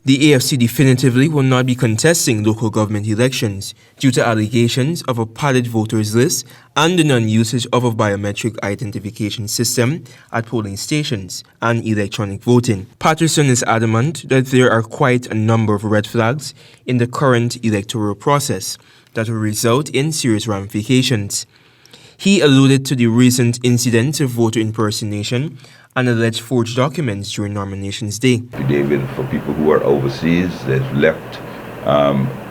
The AFC definitively will not be contesting local government elections due to allegations of a padded voters list and the non-usage of a biometric identification system at polling stations and electronic voting. Patterson is adamant that there are quite a number of red flags in the current electoral process that will result in serious ramifications. He alluded to the recent incidents of voter impersonation and alleged forged documents during nominations day. David, for people who are overseas, they've left.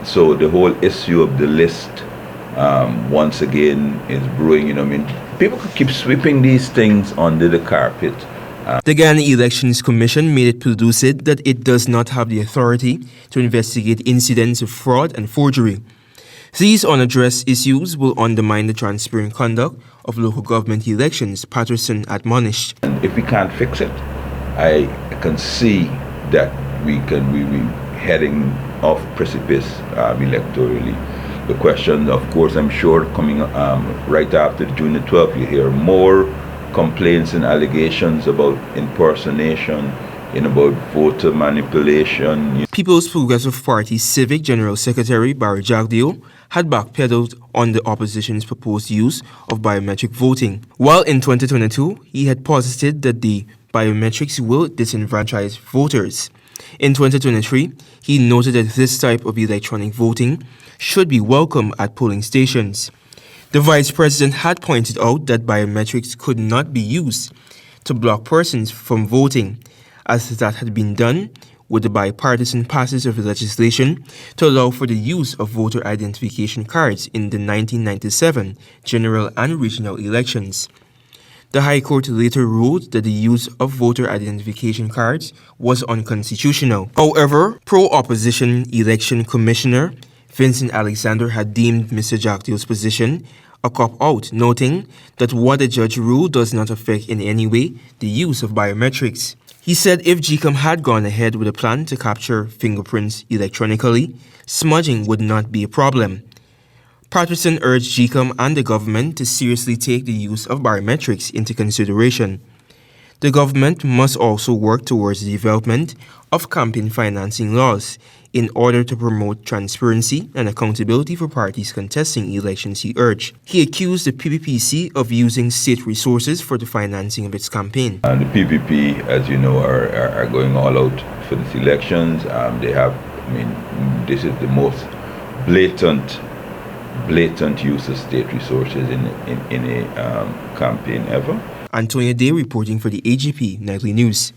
So the whole issue of the list, once again, is brewing. People could keep sweeping these things under the carpet. The Guyana Elections Commission made it pellucid that it does not have the authority to investigate incidents of fraud and forgery. These unaddressed issues will undermine the transparent conduct of local government elections, Patterson admonished. And if we can't fix it, I can see that we be heading off precipice electorally. The question, of course, I'm sure coming right after June the 12th, you hear more complaints and allegations about impersonation, about voter manipulation. People's Progressive Party Civic General Secretary Barry Jagdeo had backpedaled on the opposition's proposed use of biometric voting. While in 2022, he had posited that the biometrics will disenfranchise voters. In 2023, he noted that this type of electronic voting should be welcome at polling stations. The vice president had pointed out that biometrics could not be used to block persons from voting, as that had been done with the bipartisan passage of legislation to allow for the use of voter identification cards in the 1997 general and regional elections. The High Court later ruled that the use of voter identification cards was unconstitutional. However, pro-opposition election commissioner Vincent Alexander had deemed Mr. Jagdeo's position a cop-out, noting that what the judge ruled does not affect in any way the use of biometrics. He said if GCOM had gone ahead with a plan to capture fingerprints electronically, smudging would not be a problem. Patterson urged GCOM and the government to seriously take the use of biometrics into consideration. The government must also work towards the development of campaign financing laws in order to promote transparency and accountability for parties contesting elections, he urged. He accused the PPPC of using state resources for the financing of its campaign. And the PPP, as you know, are going all out for these elections. This is the most blatant use of state resources in a campaign ever. Antonia Day reporting for the AGP Nightly News.